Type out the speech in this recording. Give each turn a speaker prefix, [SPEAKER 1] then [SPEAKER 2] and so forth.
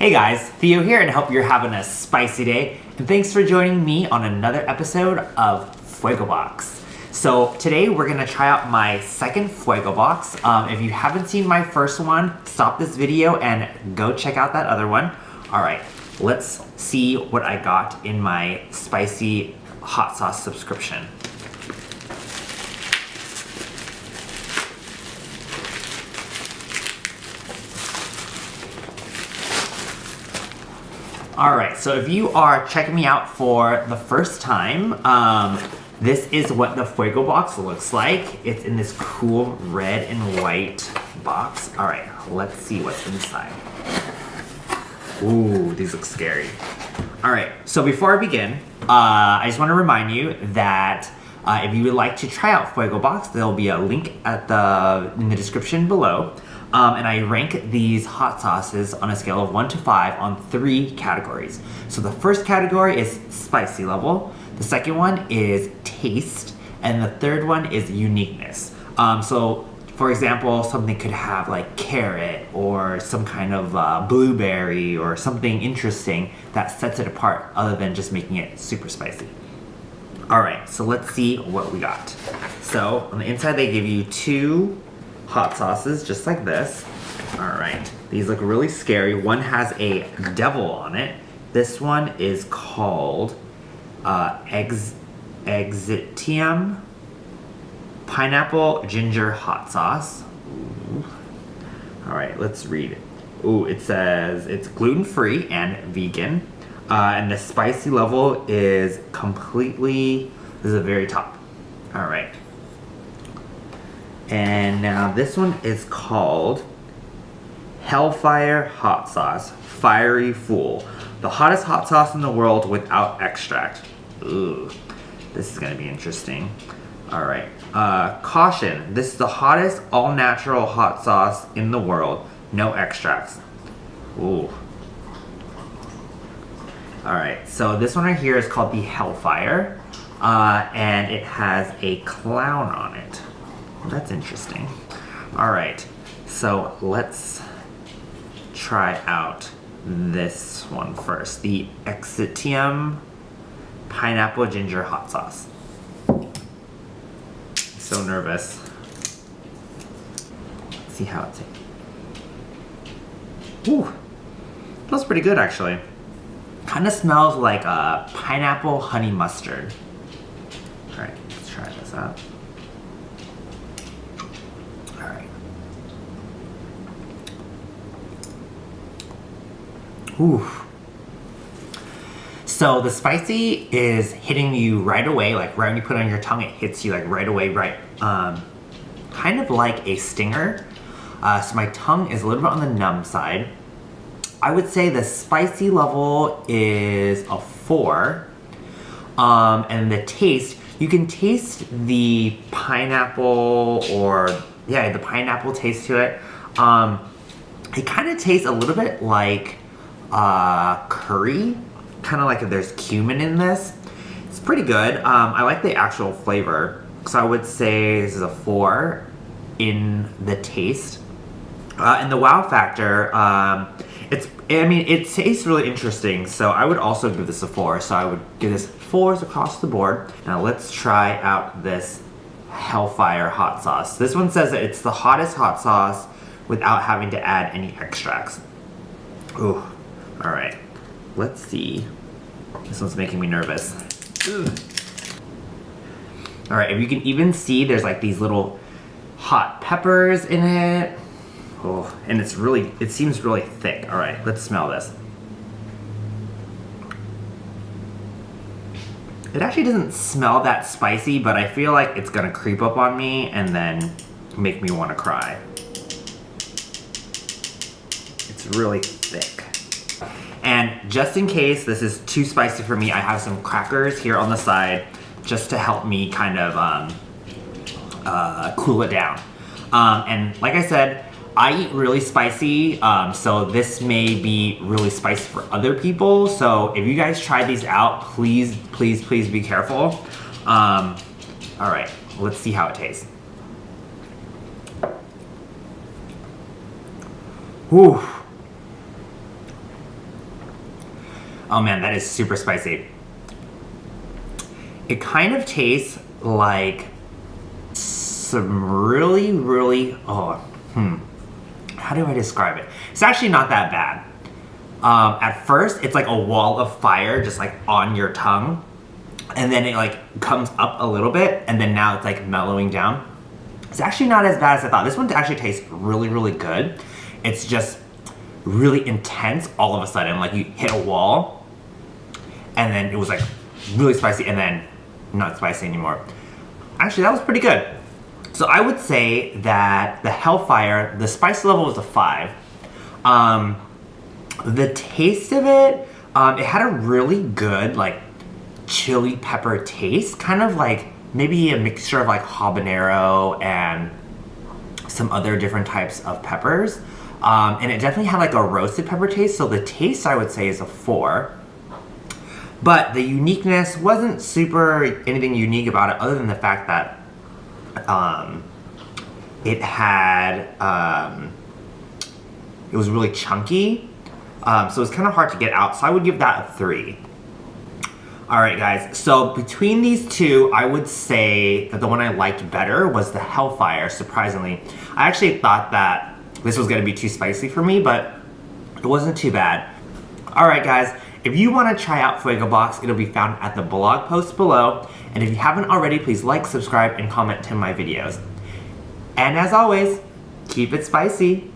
[SPEAKER 1] Hey guys, Theo here, and hope you're having a spicy day. And thanks for joining me on another episode of Fuego Box. So today we're gonna try out my second Fuego Box. If you haven't seen my first one, stop this video and go check out that other one. All right, let's see what I got in my spicy hot sauce subscription. Alright, so if you are checking me out for the first time, this is what the Fuego Box looks like. It's in this cool red and white box. Alright, let's see what's inside. Ooh, these look scary. Alright, so before I begin, I just want to remind you that if you would like to try out Fuego Box, there will be a link in the description below. And I rank these hot sauces on a scale of 1 to 5 on 3 categories. So the first category is spicy level, the second one is taste, and the third one is uniqueness. So for example, something could have like carrot or some kind of blueberry or something interesting that sets it apart other than just making it super spicy. Alright, so let's see what we got. So on the inside they give you 2 hot sauces just like this. All right, these look really scary. One has a devil on it. This one is called Exitium pineapple ginger hot sauce. Ooh. All right, let's read it. Ooh, it says it's gluten-free and vegan, and the spicy level is completely, this is the very top. All right. And now this one is called Hellfire Hot Sauce, Fiery Fool. The hottest hot sauce in the world without extract. Ooh, this is gonna be interesting. All right, caution, this is the hottest all-natural hot sauce in the world, no extracts. Ooh. All right, so this one right here is called the Hellfire, and it has a clown on it. That's interesting. All right, so let's try out this one first. The Exitium pineapple ginger hot sauce. So nervous. Let's see how it tastes. Ooh, smells pretty good actually. Kind of smells like a pineapple honey mustard. All right, let's try this out. Ooh. So the spicy is hitting you right away, like right when you put it on your tongue, it hits you like right away, right? Kind of like a stinger. So my tongue is a little bit on the numb side. I would say the spicy level is a 4. And the taste, you can taste the pineapple or, yeah, the pineapple taste to it. It kind of tastes a little bit like curry, kind of like if there's cumin in this. It's pretty good. I like the actual flavor, so I would say this is a 4 in the taste. And the wow factor, it tastes really interesting, so I would also give this a 4. So I would give this 4s across the board. Now let's try out this Hellfire hot sauce. This one says that it's the hottest hot sauce without having to add any extracts. Ooh. All right, let's see. This one's making me nervous. Ugh. All right, if you can even see, there's like these little hot peppers in it. Oh, and it seems really thick. All right, let's smell this. It actually doesn't smell that spicy, but I feel like it's gonna creep up on me and then make me wanna cry. It's really thick. And just in case this is too spicy for me, I have some crackers here on the side just to help me kind of cool it down. And like I said, I eat really spicy, so this may be really spicy for other people. So if you guys try these out, please, please, please be careful. All right, let's see how it tastes. Whew. Oh man, that is super spicy. It kind of tastes like some really, how do I describe it? It's actually not that bad. At first, it's like a wall of fire just like on your tongue. And then it like comes up a little bit, and then now it's like mellowing down. It's actually not as bad as I thought. This one actually tastes really good. It's just really intense all of a sudden. Like you hit a wall, and then it was like really spicy, and then not spicy anymore. Actually, that was pretty good. So I would say that the Hellfire, the spice level was a 5. The taste of it, it had a really good like chili pepper taste, kind of like maybe a mixture of like habanero and some other different types of peppers. And it definitely had like a roasted pepper taste, so the taste I would say is a 4. But the uniqueness wasn't super anything unique about it other than the fact that it had, it was really chunky. So it's kind of hard to get out, so I would give that a 3. Alright guys, so between these two, I would say that the one I liked better was the Hellfire, surprisingly. I actually thought that this was going to be too spicy for me, but it wasn't too bad. Alright guys, if you want to try out Fuego Box, it'll be found at the blog post below. And if you haven't already, please like, subscribe, and comment to my videos. And as always, keep it spicy.